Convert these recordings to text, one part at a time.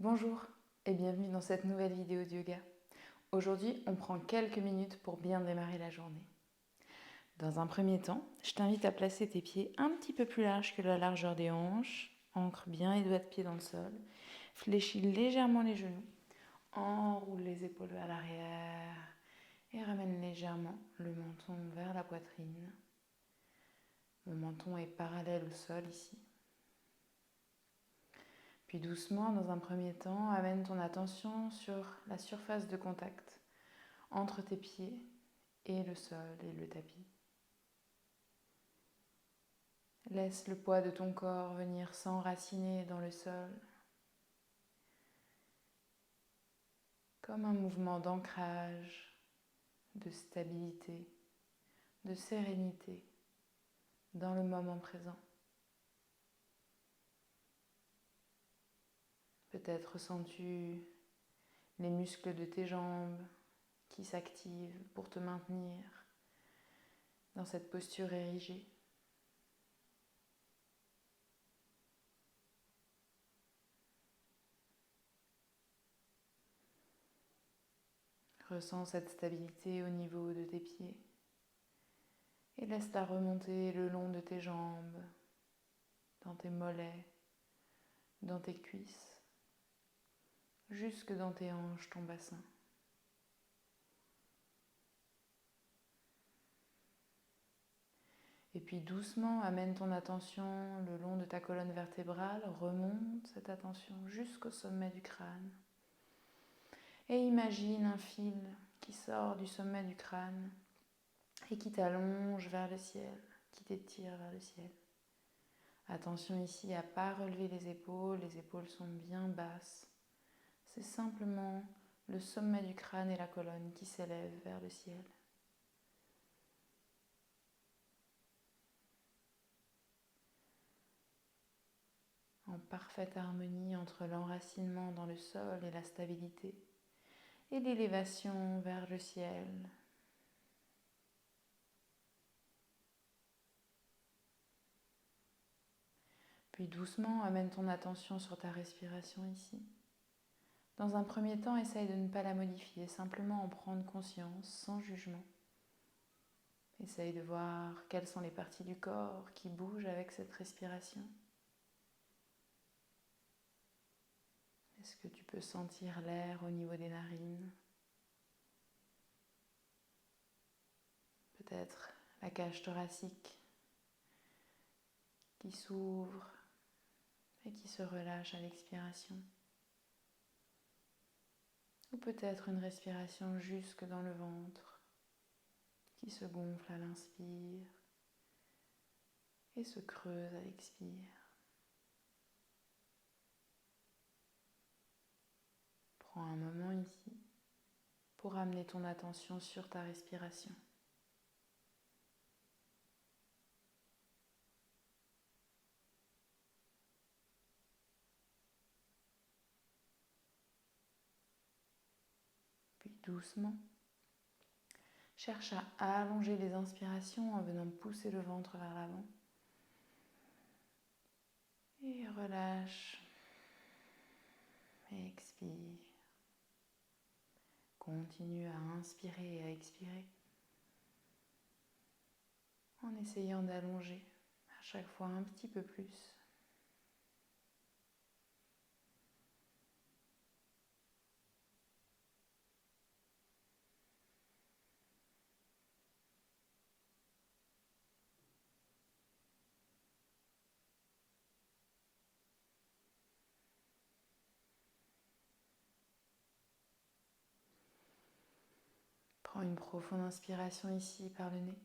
Bonjour et bienvenue dans cette nouvelle vidéo de yoga. Aujourd'hui, on prend quelques minutes pour bien démarrer la journée. Dans un premier temps, je t'invite à placer tes pieds un petit peu plus larges que la largeur des hanches. Ancre bien les doigts de pied dans le sol. Fléchis légèrement les genoux. Enroule les épaules vers l'arrière et ramène légèrement le menton vers la poitrine. Mon menton est parallèle au sol ici. Puis doucement, dans un premier temps, amène ton attention sur la surface de contact entre tes pieds et le sol et le tapis. Laisse le poids de ton corps venir s'enraciner dans le sol, comme un mouvement d'ancrage, de stabilité, de sérénité dans le moment présent. Peut-être ressens-tu les muscles de tes jambes qui s'activent pour te maintenir dans cette posture érigée. Ressens cette stabilité au niveau de tes pieds et laisse-la remonter le long de tes jambes, dans tes mollets, dans tes cuisses, jusque dans tes hanches, ton bassin. Et puis doucement, amène ton attention le long de ta colonne vertébrale, remonte cette attention jusqu'au sommet du crâne. Et imagine un fil qui sort du sommet du crâne et qui t'allonge vers le ciel, qui t'étire vers le ciel. Attention ici à ne pas relever les épaules sont bien basses. C'est simplement le sommet du crâne et la colonne qui s'élèvent vers le ciel. En parfaite harmonie entre l'enracinement dans le sol et la stabilité, et l'élévation vers le ciel. Puis doucement, amène ton attention sur ta respiration ici. Dans un premier temps, essaye de ne pas la modifier, simplement en prendre conscience, sans jugement. Essaye de voir quelles sont les parties du corps qui bougent avec cette respiration. Est-ce que tu peux sentir l'air au niveau des narines? Peut-être la cage thoracique qui s'ouvre et qui se relâche à l'expiration. Ou peut-être une respiration jusque dans le ventre qui se gonfle à l'inspire et se creuse à l'expire. Prends un moment ici pour amener ton attention sur ta respiration. Puis doucement, cherche à allonger les inspirations en venant pousser le ventre vers l'avant. Et relâche. Et expire. Continue à inspirer et à expirer en essayant d'allonger à chaque fois un petit peu plus. Prends une profonde inspiration ici par le nez.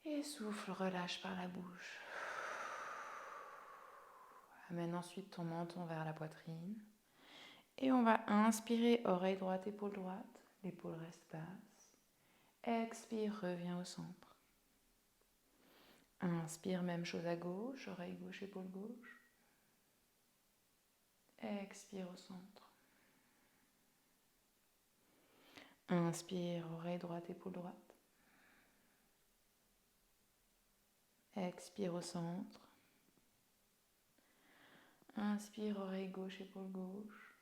Et souffle, relâche par la bouche. Amène ensuite ton menton vers la poitrine. Et on va inspirer, oreille droite, épaule droite. L'épaule reste basse. Expire, reviens au centre. Inspire, même chose à gauche, oreille gauche, épaule gauche. Expire au centre. Inspire, oreille droite, épaule droite. Expire au centre. Inspire, oreille gauche, épaule gauche.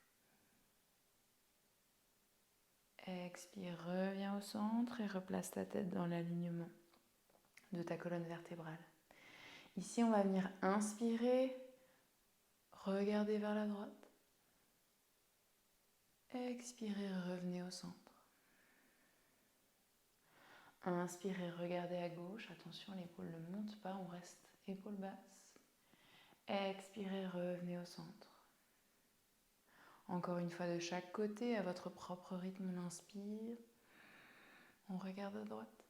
Expire, reviens au centre et replace ta tête dans l'alignement de ta colonne vertébrale. Ici, on va venir inspirer, regarder vers la droite. Expirez, revenez au centre. Inspirez, regardez à gauche. Attention, l'épaule ne monte pas, on reste épaule basse. Expirez, revenez au centre. Encore une fois de chaque côté, à votre propre rythme, on inspire. On regarde à droite.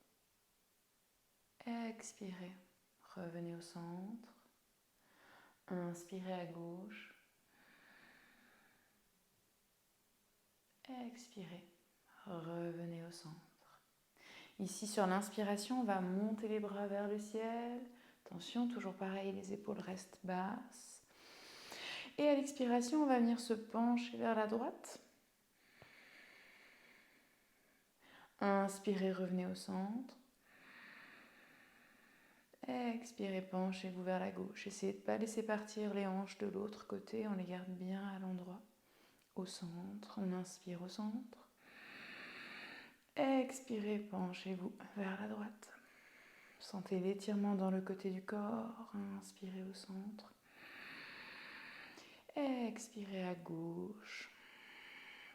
Expirez, revenez au centre. Inspirez à gauche. Expirez, revenez au centre. Ici, sur l'inspiration, on va monter les bras vers le ciel. Attention, toujours pareil, les épaules restent basses. Et à l'expiration, on va venir se pencher vers la droite. Inspirez, revenez au centre. Expirez, penchez-vous vers la gauche. Essayez de ne pas laisser partir les hanches de l'autre côté. On les garde bien à l'endroit. Au centre, on inspire au centre. Expirez, penchez-vous vers la droite. Sentez l'étirement dans le côté du corps. Inspirez au centre. Expirez à gauche.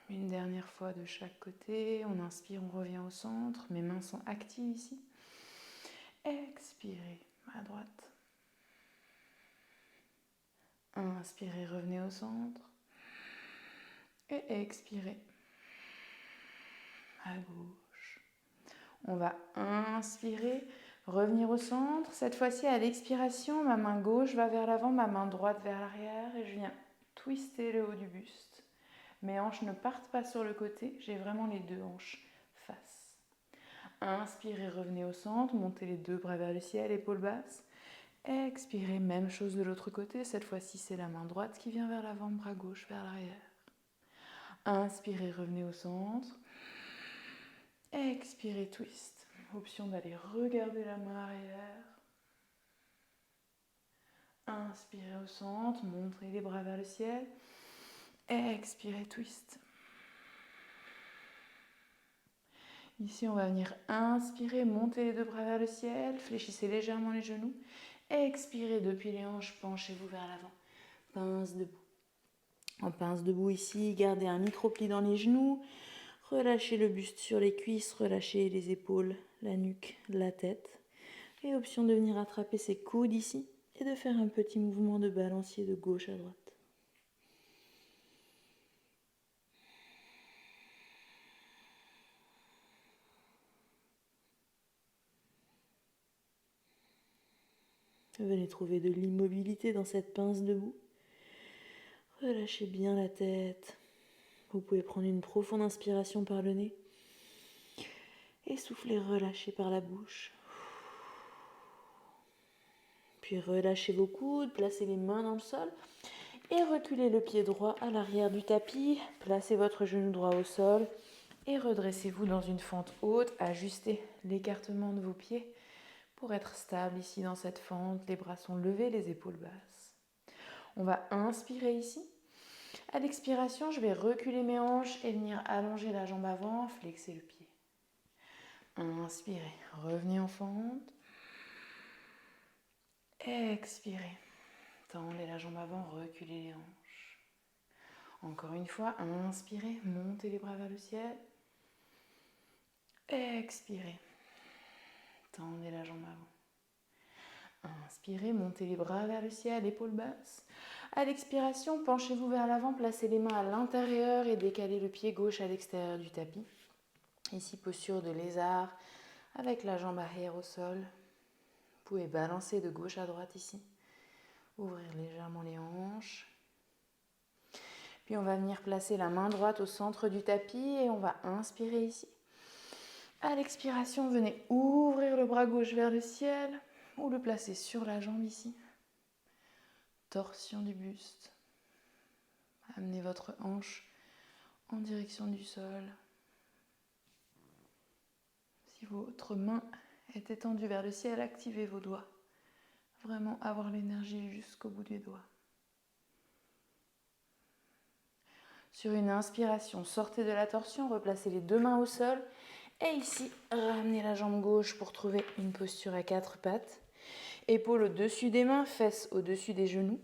Une dernière fois de chaque côté. On inspire, on revient au centre. Mes mains sont actives ici. Expirez à droite. Inspirez, revenez au centre. Et expirez à gauche. On va inspirer, revenir au centre. Cette fois-ci, à l'expiration, ma main gauche va vers l'avant, ma main droite vers l'arrière. Et je viens twister le haut du buste. Mes hanches ne partent pas sur le côté. J'ai vraiment les deux hanches face. Inspirez, revenez au centre. Montez les deux bras vers le ciel, épaules basses. Expirez, même chose de l'autre côté. Cette fois-ci, c'est la main droite qui vient vers l'avant, bras gauche vers l'arrière. Inspirez, revenez au centre. Expirez, twist. Option d'aller regarder la main arrière. Inspirez au centre, montrez les bras vers le ciel. Expirez, twist. Ici, on va venir inspirer, monter les deux bras vers le ciel. Fléchissez légèrement les genoux. Expirez depuis les hanches, penchez-vous vers l'avant. Pince debout. En pince debout ici, gardez un micro-pli dans les genoux. Relâchez le buste sur les cuisses, relâchez les épaules, la nuque, la tête. Et option de venir attraper ses coudes ici et de faire un petit mouvement de balancier de gauche à droite. Venez trouver de l'immobilité dans cette pince debout. Relâchez bien la tête. Vous pouvez prendre une profonde inspiration par le nez. Et souffler, relâchez par la bouche. Puis relâchez vos coudes, placez les mains dans le sol. Et reculez le pied droit à l'arrière du tapis. Placez votre genou droit au sol. Et redressez-vous dans une fente haute. Ajustez l'écartement de vos pieds pour être stable ici dans cette fente. Les bras sont levés, les épaules basses. On va inspirer ici. À l'expiration, je vais reculer mes hanches et venir allonger la jambe avant, flexer le pied. Inspirez, revenez en fente. Expirez, tendez la jambe avant, reculez les hanches. Encore une fois, inspirez, montez les bras vers le ciel. Expirez, tendez la jambe avant. Inspirez, montez les bras vers le ciel, épaules basses. À l'expiration, penchez-vous vers l'avant, placez les mains à l'intérieur et décalez le pied gauche à l'extérieur du tapis. Ici, posture de lézard avec la jambe arrière au sol. Vous pouvez balancer de gauche à droite ici. Ouvrir légèrement les hanches. Puis on va venir placer la main droite au centre du tapis et on va inspirer ici. À l'expiration, venez ouvrir le bras gauche vers le ciel ou le placer sur la jambe ici. Torsion du buste. Amenez votre hanche en direction du sol. Si votre main est étendue vers le ciel, activez vos doigts. Vraiment avoir l'énergie jusqu'au bout des doigts. Sur une inspiration, sortez de la torsion, replacez les deux mains au sol. Et ici, ramenez la jambe gauche pour trouver une posture à quatre pattes. Épaules au-dessus des mains, fesses au-dessus des genoux.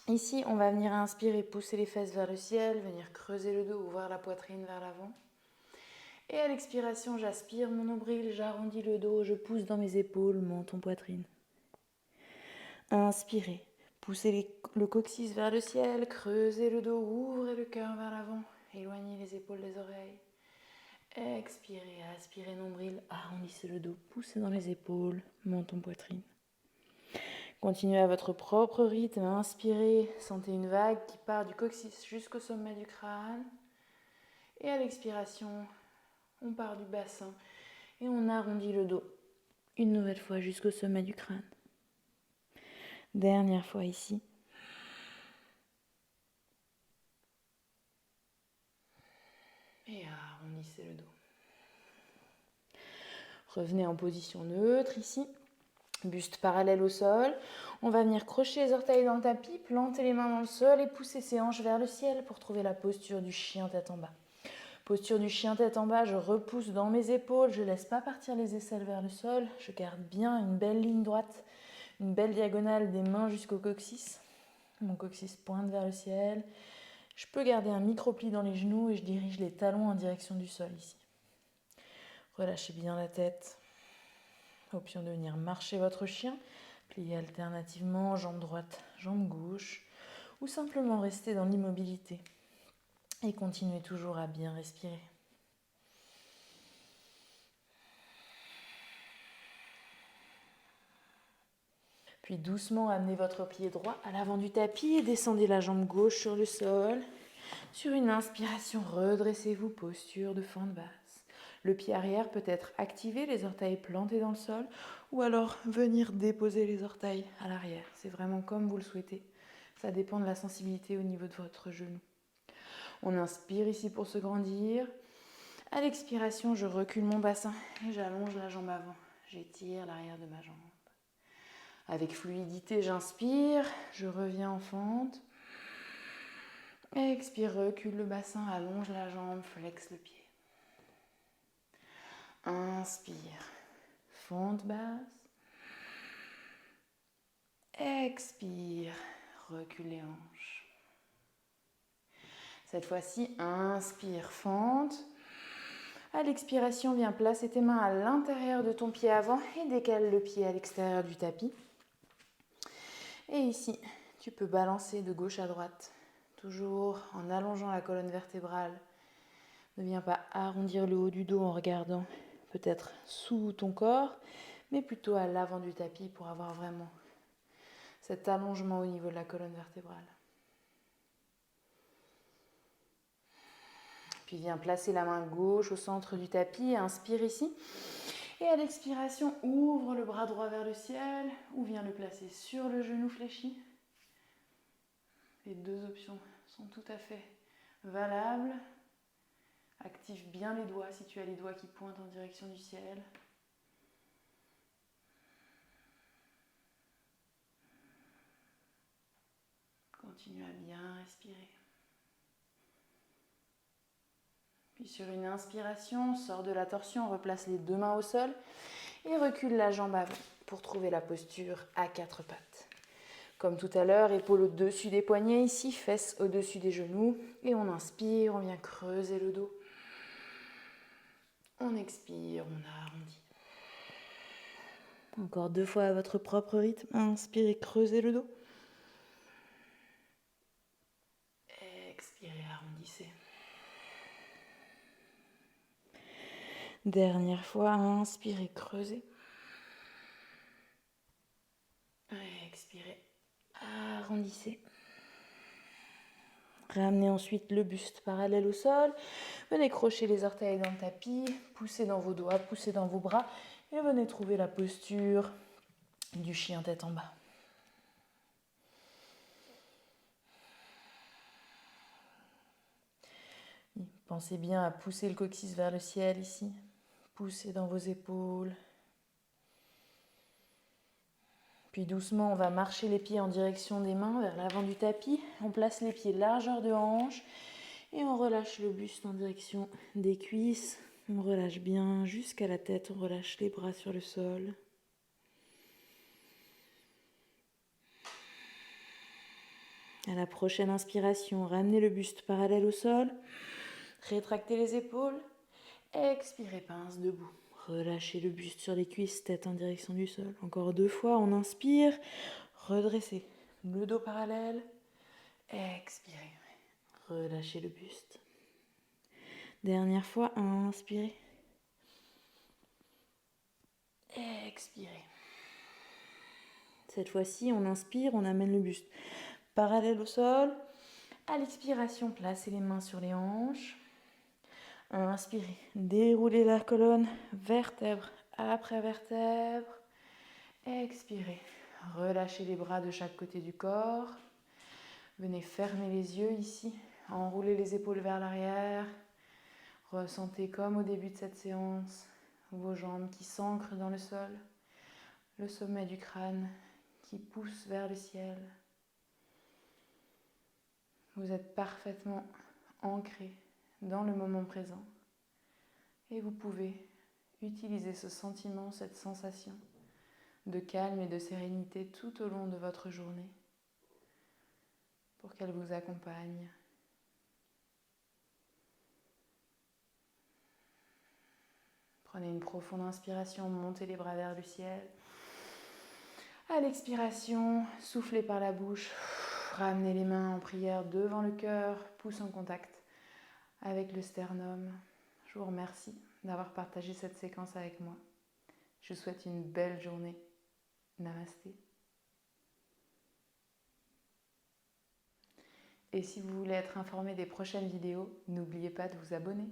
Ici, on va venir inspirer, pousser les fesses vers le ciel, venir creuser le dos, ouvrir la poitrine vers l'avant. Et à l'expiration, j'aspire mon nombril, j'arrondis le dos, je pousse dans mes épaules, menton, poitrine. Inspirez, poussez le coccyx vers le ciel, creusez le dos, ouvrez le cœur vers l'avant, éloignez les épaules des oreilles. Expirez, aspirez nombril, arrondissez le dos, poussez dans les épaules, menton, poitrine. Continuez à votre propre rythme, inspirez, sentez une vague qui part du coccyx jusqu'au sommet du crâne. Et à l'expiration, on part du bassin et on arrondit le dos une nouvelle fois jusqu'au sommet du crâne. Dernière fois ici. Et arrondissez le dos. Revenez en position neutre ici. Buste parallèle au sol. On va venir crocher les orteils dans le tapis, planter les mains dans le sol et pousser ses hanches vers le ciel pour trouver la posture du chien tête en bas. Posture du chien tête en bas, je repousse dans mes épaules, je ne laisse pas partir les aisselles vers le sol. Je garde bien une belle ligne droite, une belle diagonale des mains jusqu'au coccyx. Mon coccyx pointe vers le ciel. Je peux garder un micro-pli dans les genoux et je dirige les talons en direction du sol ici. Relâchez bien la tête. Option de venir marcher votre chien. Pliez alternativement, jambe droite, jambe gauche. Ou simplement rester dans l'immobilité. Et continuez toujours à bien respirer. Puis doucement amenez votre pied droit à l'avant du tapis et descendez la jambe gauche sur le sol. Sur une inspiration, redressez-vous, posture de fente basse. Le pied arrière peut être activé, les orteils plantés dans le sol, ou alors venir déposer les orteils à l'arrière. C'est vraiment comme vous le souhaitez. Ça dépend de la sensibilité au niveau de votre genou. On inspire ici pour se grandir. À l'expiration, je recule mon bassin et j'allonge la jambe avant. J'étire l'arrière de ma jambe. Avec fluidité, j'inspire, je reviens en fente. Expire, recule le bassin, allonge la jambe, flexe le pied. Inspire, fente basse. Expire, recule les hanches. Cette fois-ci, inspire, fente. À l'expiration, viens placer tes mains à l'intérieur de ton pied avant et décale le pied à l'extérieur du tapis. Et ici, tu peux balancer de gauche à droite, toujours en allongeant la colonne vertébrale. Ne viens pas arrondir le haut du dos en regardant peut-être sous ton corps, mais plutôt à l'avant du tapis pour avoir vraiment cet allongement au niveau de la colonne vertébrale. Puis viens placer la main gauche au centre du tapis, inspire ici. Et à l'expiration, ouvre le bras droit vers le ciel ou viens le placer sur le genou fléchi. Les deux options sont tout à fait valables. Active bien les doigts si tu as les doigts qui pointent en direction du ciel. Continue à bien respirer. Puis sur une inspiration, sors de la torsion, replace les deux mains au sol et recule la jambe avant pour trouver la posture à quatre pattes. Comme tout à l'heure, épaules au-dessus des poignets ici, fesses au-dessus des genoux. Et on inspire, on vient creuser le dos. On expire, on arrondit. Encore deux fois à votre propre rythme. Inspirez, creusez le dos. Expirez, arrondissez. Dernière fois, inspirez, creusez. Expirez, arrondissez. Ramenez ensuite le buste parallèle au sol. Venez crocher les orteils dans le tapis, poussez dans vos doigts, poussez dans vos bras et venez trouver la posture du chien tête en bas. Pensez bien à pousser le coccyx vers le ciel ici. Poussez dans vos épaules. Puis doucement, on va marcher les pieds en direction des mains vers l'avant du tapis. On place les pieds largeur de hanche Et on relâche le buste en direction des cuisses. On relâche bien jusqu'à la tête. On relâche les bras sur le sol. À la prochaine inspiration, ramenez le buste parallèle au sol. Rétractez les épaules. Expirez, pince debout. Relâchez le buste sur les cuisses, tête en direction du sol. Encore 2 fois, on inspire. Redressez le dos parallèle. Expirez. Relâchez le buste. Dernière fois, inspirez. Expirez. Cette fois-ci, on inspire, on amène le buste parallèle au sol. À l'expiration, placez les mains sur les hanches. Inspirez, déroulez la colonne, vertèbre après vertèbre. Expirez, relâchez les bras de chaque côté du corps. Venez fermer les yeux ici, enroulez les épaules vers l'arrière. Ressentez comme au début de cette séance vos jambes qui s'ancrent dans le sol, le sommet du crâne qui pousse vers le ciel. Vous êtes parfaitement ancré dans le moment présent et vous pouvez utiliser ce sentiment, cette sensation de calme et de sérénité tout au long de votre journée pour qu'elle vous accompagne. Prenez une profonde inspiration, montez les bras vers le ciel. À l'expiration, soufflez par la bouche, ramenez les mains en prière devant le cœur, pouce en contact avec le sternum. Je vous remercie d'avoir partagé cette séquence avec moi. Je vous souhaite une belle journée. Namasté. Et si vous voulez être informé des prochaines vidéos, n'oubliez pas de vous abonner.